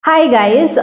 Hi guys,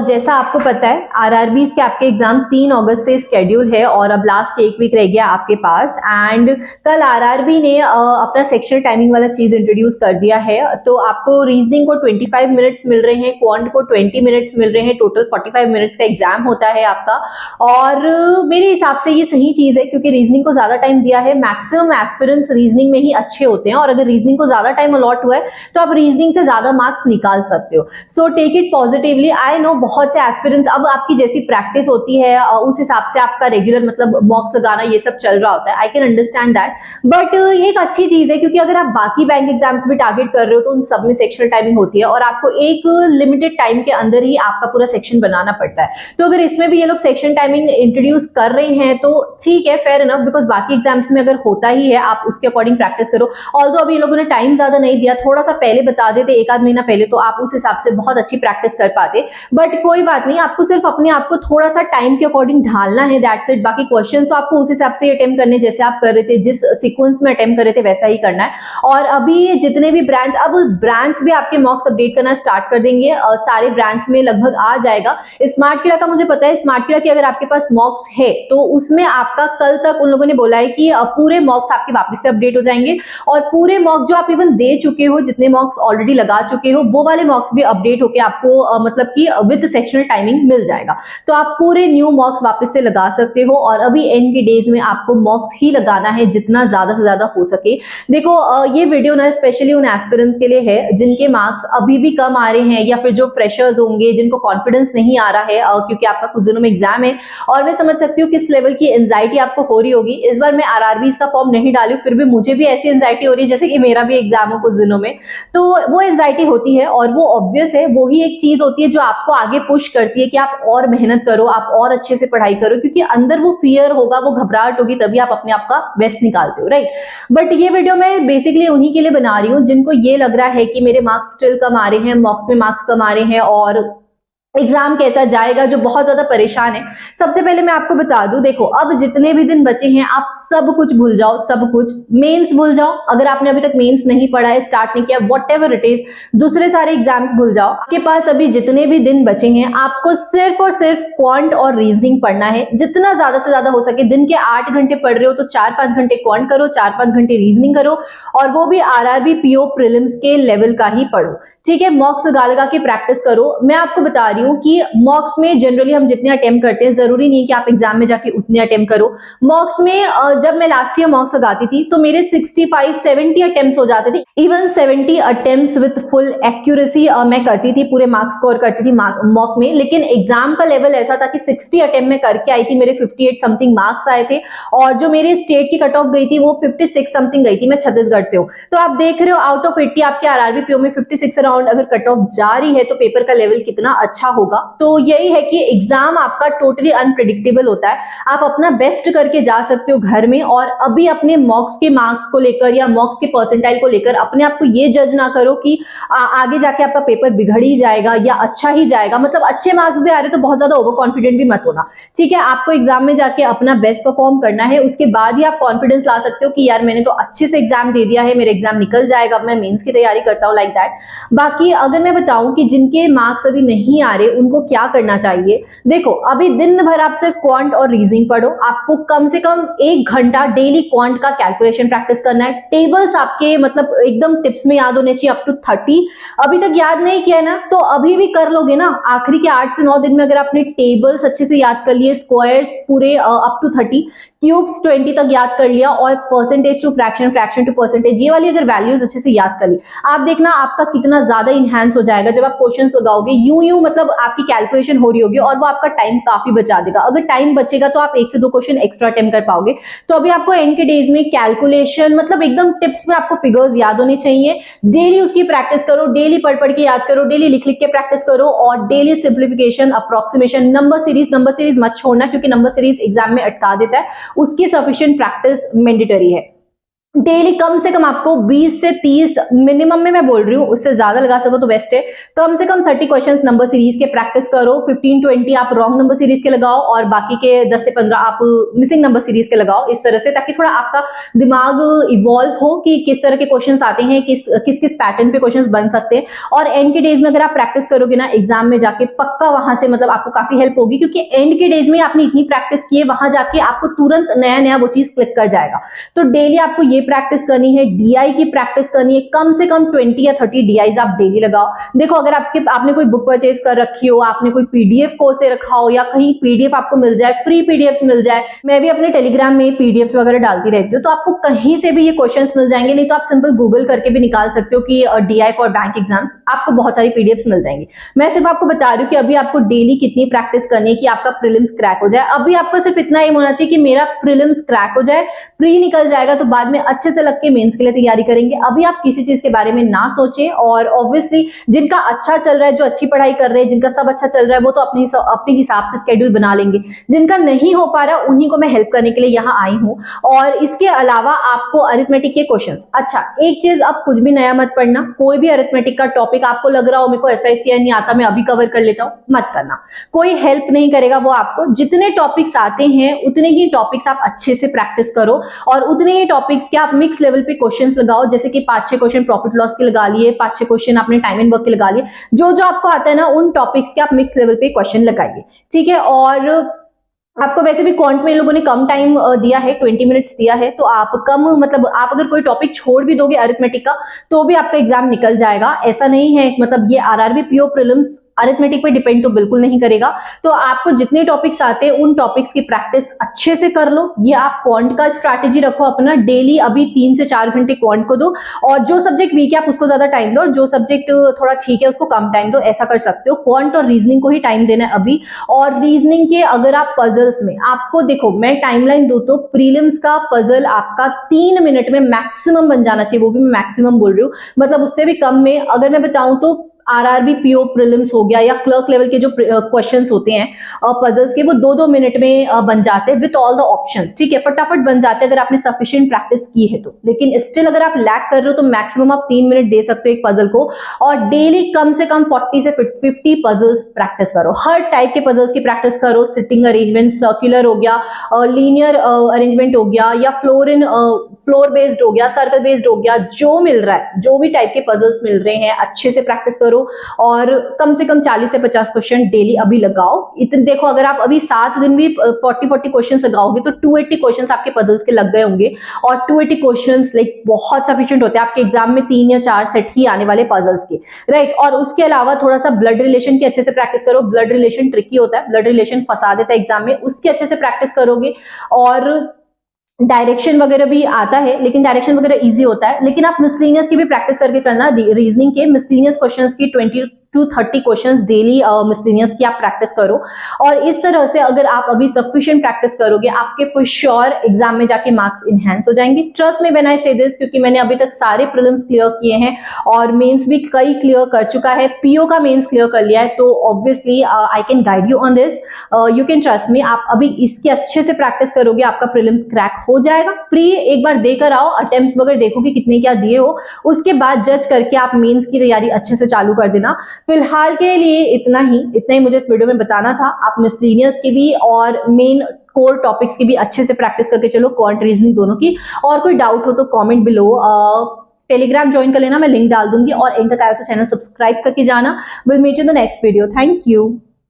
जैसा आपको पता है आरआरबीज के आपके एग्जाम 3 अगस्त से स्केड्यूल है और अब लास्ट एक वीक रह गया आपके पास। एंड कल आरआरबी ने अपना सेक्शनल टाइमिंग वाला चीज इंट्रोड्यूस कर दिया है। तो आपको रीजनिंग को 25 मिनट्स मिल रहे हैं, क्वांट को 20 मिनट्स मिल रहे हैं, टोटल 45 मिनट्स का एग्जाम होता है आपका। और मेरे हिसाब से ये सही चीज है क्योंकि रीजनिंग को ज्यादा टाइम दिया है। मैक्सिमम एस्पिरेंट्स रीजनिंग में ही अच्छे होते हैं और अगर रीजनिंग को ज्यादा टाइम अलॉट हुआ है तो आप रीजनिंग से ज्यादा मार्क्स निकाल सकते हो। So take it positively. I know बहुत से एस्पिरेंट्स, अब आपकी जैसी प्रैक्टिस होती है उस हिसाब से आपका रेगुलर मतलब मॉक्स लगाना ये सब चल रहा होता है। I can understand that, but ये एक अच्छी चीज है क्योंकि अगर आप बाकी बैंक एग्जाम्स भी टारगेट कर रहे हो तो उन सब में सेक्शनल टाइमिंग होती है और आपको एक लिमिटेड टाइम के अंदर ही आपका पूरा सेक्शन बनाना पड़ता है। तो अगर इसमें भी ये लोग सेक्शन टाइमिंग इंट्रोड्यूस कर रहे हैं तो ठीक है, फेयर इनफ, बिकॉज बाकी एग्जाम्स में अगर होता ही है आप उसके अकॉर्डिंग प्रैक्टिस करो। ऑल्दो अभी ये लोगों ने टाइम ज्यादा नहीं दिया, थोड़ा सा पहले बता देते, एक आध महीना पहले, तो आप उस हिसाब से बहुत अच्छी प्रैक्टिस कर पाते। बट कोई बात नहीं, आपको सिर्फ अपने आप को थोड़ा सा टाइम के अकॉर्डिंग ढालना है, दैट्स इट। बाकी क्वेश्चंस तो आपको उस हिसाब से अटेम्प्ट करने जैसे आप कर रहे थे, जिस सीक्वेंस में अटेम्प्ट कर रहे थे वैसा ही करना है। और अभी जितने भी ब्रांड्स, अब ब्रांड्स भी आपके मॉक्स अपडेट करना स्टार्ट कर देंगे, सारे ब्रांड्स में लगभग आ जाएगा। स्मार्ट कीड़ा का मुझे पता है, स्मार्ट कीड़ा की अगर आपके पास मॉक्स है तो उसमें आपका कल तक उन लोगों ने बोला है कि पूरे मॉक्स आपके वापस से अपडेट हो जाएंगे और पूरे मॉक जो आप इवन दे चुके हो, जितने मॉक्स ऑलरेडी लगा चुके हो, वो वाले मॉक्स भी अपडेट होके आपको मतलब कि विद सेक्शनल टाइमिंग मिल जाएगा। तो आप पूरे न्यू मॉक्स वापस से लगा सकते हो और अभी एंड के डेज में आपको मॉक्स ही लगाना है जितना ज्यादा से ज्यादा हो सके। देखो ये वीडियो ना स्पेशली उन एस्पिरेंट्स के लिए है जिनके मार्क्स अभी भी कम आ रहे हैं या फिर जो फ्रेशर्स होंगे जिनको कॉन्फिडेंस नहीं आ रहा है क्योंकि आपका कुछ दिनों में एग्जाम है। और मैं समझ सकती हूँ किस लेवल की एंजाइटी आपको हो रही होगी। इस बार मैं आरआरबी का फॉर्म नहीं डाली, फिर भी मुझे भी ऐसी एंजाइटी हो रही है जैसे कि मेरा भी एग्जाम हो कुछ दिनों में। तो वो एंजाइटी होती है और वो ऑब्वियस है, वो ही एक चीज होती है जो आपको आगे पुश करती है कि आप और मेहनत करो, आप और अच्छे से पढ़ाई करो, क्योंकि अंदर वो फियर होगा, वो घबराहट होगी, तभी आप अपने आप का बेस्ट निकालते हो, राइट। बट ये वीडियो मैं बेसिकली उन्हीं के लिए बना रही हूँ जिनको ये लग रहा है कि मेरे मार्क्स स्टिल कम आ रहे हैं, मॉक्स में मार्क्स कम आ रहे हैं और एग्जाम कैसा जाएगा, जो बहुत ज्यादा परेशान है। सबसे पहले मैं आपको बता दूं, देखो अब जितने भी दिन बचे हैं आप सब कुछ भूल जाओ, सब कुछ। मेंस भूल जाओ, अगर आपने अभी तक मेंस नहीं पढ़ा है, स्टार्ट नहीं किया, व्हाटएवर इट इज, दूसरे सारे एग्जाम्स भूल जाओ। आपके पास अभी जितने भी दिन बचे हैं आपको सिर्फ और सिर्फ क्वांट और रीजनिंग पढ़ना है, जितना ज्यादा से ज्यादा हो सके। दिन के 8 घंटे पढ़ रहे हो तो 4-5 घंटे क्वांट करो, 4-5 घंटे रीजनिंग करो और वो भी आरआरबी पीओ प्रीलिम्स के लेवल का ही पढ़ो, ठीक है। मॉक्स लगा के प्रैक्टिस करो। मैं आपको बता रही हूँ कि मॉक्स में जनरली हम जितने अटेम्प्ट करते हैं, जरूरी नहीं कि आप एग्जाम में जाके उतने अटेम्प्ट करो। मॉक्स में जब मैं लास्ट ईयर मॉक्स लगाती थी तो मेरे 65-70 अटेम्प्ट्स हो जाते थे, even 70 attempts with full accuracy मैं करती थी, पूरे मार्क्स स्कोर करती थी मॉक में। लेकिन एग्जाम का लेवल ऐसा था कि 60 अटेम्प्ट में करके आई थी, मेरे 58 समथिंग मार्क्स आए थे और जो मेरी स्टेट की कट ऑफ गई थी वो 56 समथिंग गई थी। मैं छत्तीसगढ़ से हूँ, तो आप देख रहे हो आउट ऑफ 80 आपके आरआरबी पीओ में 56 अगर कट ऑफ जा रही है तो पेपर का लेवल कितना अच्छा होगा। तो यही है कि एग्जाम आपका टोटली अनप्रेडिक्टेबल होता है। आप अपना बेस्ट करके जा सकते हो घर में और अभी अपने मॉक्स के मार्क्स को लेकर या मॉक्स के परसेंटाइल को लेकर अपने आप को ये जज ना करो कि आगे जाके आपका पेपर बिगड़ ही जाएगा या अच्छा ही जाएगा। मतलब अच्छे मार्क्स भी आ रहे तो बहुत ज्यादा ओवर कॉन्फिडेंट भी मत होना, ठीक है। आपको एग्जाम में जाके अपना बेस्ट परफॉर्म करना है, उसके बाद ही आप कॉन्फिडेंस ला सकते हो कि यार मैंने तो अच्छे से एग्जाम दे दिया है, मेरा एग्जाम निकल जाएगा, अब मैं मेंस की तैयारी करता हूँ, लाइक दैट। बाकी अगर मैं बताऊं कि जिनके मार्क्स अभी नहीं आ रहे उनको क्या करना चाहिए, देखो अभी दिन भर आप सिर्फ क्वांट और रीजनिंग पढ़ो। आपको कम से कम 1 घंटा डेली क्वांट का कैलकुलेशन प्रैक्टिस करना है। टेबल्स आपके मतलब एकदम टिप्स में याद होने चाहिए, अप टू 30। अभी तक याद नहीं किया ना तो अभी भी कर लोगे ना, आखिरी के 8 से 9 दिन में अगर आपने टेबल्स अच्छे से याद कर लिए, स्क्वायर्स पूरे अप टू 30, क्यूब्स 20 तक याद कर लिया और percentage to fraction, fraction to percentage, ये वाली अगर वैल्यूज अच्छे से याद कर ली, आप देखना आपका कितना ज्यादा इनहैंस हो जाएगा जब आप क्वेश्चंस लगाओगे। यूं मतलब आपकी कैलकुलेशन हो रही होगी और वो आपका टाइम काफी बचा देगा। अगर टाइम बचेगा तो आप 1 से 2 क्वेश्चन एक्स्ट्रा अटेम्प्ट कर पाओगे। तो अभी आपको एंड के डेज में कैलकुलेशन मतलब एकदम टिप्स में आपको फिगर्स याद होने चाहिए। डेली उसकी प्रैक्टिस करो, डेली पढ़ के याद करो, डेली लिख के प्रैक्टिस करो और daily simplification, approximation, number series मत छोड़ना क्योंकि नंबर सीरीज एग्जाम में अटका देता है, उसकी सफिशिएंट प्रैक्टिस मैंडेटरी है। डेली कम से कम आपको 20 से 30 मिनिमम में मैं बोल रही हूँ, उससे ज्यादा लगा सको तो बेस्ट है। कम से कम 30 क्वेश्चंस नंबर सीरीज के प्रैक्टिस करो, 15-20 आप रॉन्ग नंबर सीरीज के लगाओ और बाकी के 10 से 15 आप मिसिंग नंबर सीरीज के लगाओ, इस तरह से, ताकि थोड़ा आपका दिमाग इवॉल्व हो कि किस तरह के क्वेश्चंस आते हैं, किस किस पैटर्न पे क्वेश्चंस बन सकते हैं। और एंड के डेज में अगर आप प्रैक्टिस करोगे ना एग्जाम में जाके, पक्का वहां से मतलब आपको काफी हेल्प होगी, क्योंकि एंड के डेज में आपने इतनी प्रैक्टिस की है, वहां जाके आपको तुरंत नया नया वो चीज क्लिक कर जाएगा। तो डेली आपको ये प्रैक्टिस करनी है, डीआई की प्रैक्टिस करनी है, कम से कम 20 या 30 डीआईज आप डेली लगाओ। देखो अगर आपने कोई बुक परचेज कर रखी हो, आपने कोई पीडीएफ कोर्स से रखा हो, या कहीं पीडीएफ आपको मिल जाए, फ्री पीडीएफ मिल जाए, मैं भी अपने टेलीग्राम में पीडीएफ वगैरह डालती रहती हूँ, तो आपको कहीं से भी ये क्वेश्चंस मिल जाएंगे। नहीं तो आप सिंपल गूगल करके भी निकाल सकते हो कि डीआई फॉर बैंक एग्जाम, आपको बहुत सारी पीडीएफ मिल जाएंगी। मैं सिर्फ आपको बता रही हूँ कि अभी आपको डेली कितनी प्रैक्टिस करनी है कि आपका प्रीलिम्स क्रैक हो जाए। अभी आपका सिर्फ इतना एम होना चाहिए कि मेरा प्रीलिम्स क्रैक हो जाए, प्री निकल जाएगा तो बाद में अच्छे से लग के मेंस के लिए तैयारी करेंगे। अभी आप किसी चीज के बारे में ना सोचें, और ऑब्वियसली जिनका अच्छा चल रहा है, जो अच्छी पढ़ाई कर रहे हैं, जिनका सब अच्छा चल रहा है, वो तो अपने हिसाब से स्केड्यूल बना लेंगे। जिनका नहीं हो पा रहा उन्हीं को मैं हेल्प करने के लिए यहाँ आई हूँ। और इसके अलावा आपको अरिथमेटिक के क्वेश्चंस, अच्छा एक चीज, अब कुछ भी नया मत पढ़ना। कोई भी अरिथमेटिक का टॉपिक आपको लग रहा हो मेरे को SICI नहीं आता, मैं अभी कवर कर लेता हूँ, मत करना। कोई हेल्प नहीं करेगा वो आपको। जितने टॉपिक्स आते हैं उतने ही टॉपिक्स आप अच्छे से प्रैक्टिस करो, और उतने ही टॉपिक्स के आप मिक्स लेवल पे क्वेश्चंस लगाओ। जैसे कि 5-6 क्वेश्चन प्रॉफिट लॉस के लगा लिए, 5-6 क्वेश्चन आपने टाइम एंड वर्क के लगा लिए। जो जो आपको आता है ना, उन टॉपिक्स के आप मिक्स लेवल पे क्वेश्चन लगाइए, ठीक है। और आपको वैसे भी क्वांट में इन लोगों ने कम टाइम दिया है, 20 मिनट्स दिया है, तो आप कम, मतलब आप अगर कोई टॉपिक छोड़ भी दोगे अरिथमेटिक का तो भी आपका एग्जाम निकल जाएगा। ऐसा नहीं है, मतलब ये आरआरबी पीओ प्रीलिम्स अरिथमेटिक पे डिपेंड तो बिल्कुल नहीं करेगा। तो आपको जितने टॉपिक्स आते हैं उन टॉपिक्स की प्रैक्टिस अच्छे से कर लो। ये आप क्वांट का स्ट्रैटेजी रखो अपना, डेली अभी 3 से 4 घंटे क्वांट को दो, और जो सब्जेक्ट वीक है आप उसको ज्यादा टाइम दो, और जो सब्जेक्ट थोड़ा ठीक है उसको कम टाइम दो। ऐसा कर सकते हो। क्वांट और रीजनिंग को ही टाइम देना है अभी। और रीजनिंग के अगर आप पजल्स में, आपको देखो मैं टाइमलाइन दूं तो प्रीलिम्स का पजल आपका 3 मिनट में मैक्सिमम बन जाना चाहिए, वो भी मैं मैक्सिमम बोल रही हूँ, मतलब उससे भी कम में। अगर मैं बताऊं तो आरआरबी पीओ प्रीलिम्स हो गया, या क्लर्क लेवल के जो क्वेश्चंस होते हैं पजल्स के, वो 2-2 मिनट में बन जाते हैं विद ऑल द ऑप्शंस, ठीक है, फटाफट बन जाते हैं अगर आपने सफिशिएंट प्रैक्टिस की है तो। लेकिन स्टिल अगर आप लैक कर रहे हो तो मैक्सिमम आप 3 मिनट दे सकते हो एक पजल को, और डेली कम से कम 40 से 50 पजल्स प्रैक्टिस करो। हर टाइप के पजल्स की प्रैक्टिस करो। सिटिंग अरेंजमेंट, सर्कुलर हो गया, लीनियर अरेंजमेंट हो गया, या फ्लोर बेस्ड हो गया, सर्कल बेस्ड हो गया, जो मिल रहा है, जो भी टाइप के पजल्स मिल रहे हैं अच्छे से प्रैक्टिस करो। और कम से कम 40 से 50 क्वेश्चन डेली अभी लगाओ। इतने देखो, अगर आप अभी 7 दिन भी 40-40 क्वेश्चन लगाओगे तो 280 क्वेश्चन आपके पजल्स के लग गए होंगे, और 280 क्वेश्चन लाइक बहुत सफिशिएंट होते हैं आपके एग्जाम में 3 या 4 सेट ही आने वाले पजल्स के, राइट। और उसके अलावा थोड़ा सा ब्लड रिलेशन की अच्छे से प्रैक्टिस करो। ब्लड रिलेशन ट्रिकी होता है, ब्लड रिलेशन फंसा देता है एग्जाम में, उसकी अच्छे से प्रैक्टिस करोगे। और डायरेक्शन वगैरह भी आता है, लेकिन डायरेक्शन वगैरह इजी होता है। लेकिन आप मिसलिनियस की भी प्रैक्टिस करके चलना। रीजनिंग के मिसलिनियस क्वेश्चंस की 20 to 30 क्वेश्चंस डेली मिसलिनियस की आप प्रैक्टिस करो। और इस तरह से अगर आप अभी सफिशिएंट प्रैक्टिस करोगे, आपके फॉर श्योर एग्जाम में जाके मार्क्स इनहैंस हो जाएंगे। ट्रस्ट मी व्हेन आई से दिस, क्योंकि मैंने अभी तक सारे प्रीलिम्स क्लियर किए हैं और मेंस भी कई क्लियर कर चुका है, पीओ का मेंस क्लियर कर लिया है, तो obviously I can guide you on this. You can trust me. आप अभी इसकी अच्छे से प्रैक्टिस करोगे, आपका प्रीलिम्स क्रैक हो जाएगा। प्री एक बार देकर आओ, अटेम्प्ट्स वगैरह देखो कि कितने क्या दिए हो, उसके बाद जज करके आप मेंस की तैयारी अच्छे से चालू कर देना। फिलहाल के लिए इतना ही मुझे इस वीडियो में बताना था। आप मिसलिनियस की भी और मेन कोर टॉपिक्स की भी अच्छे से प्रैक्टिस करके चलो, क्वांट रीजनिंग दोनों की। और कोई डाउट हो तो कमेंट बिलो। टेलीग्राम ज्वाइन कर लेना, मैं लिंक डाल दूंगी। और एंड तक आए तो चैनल सब्सक्राइब करके जाना। Will meet you in the next video. Thank you.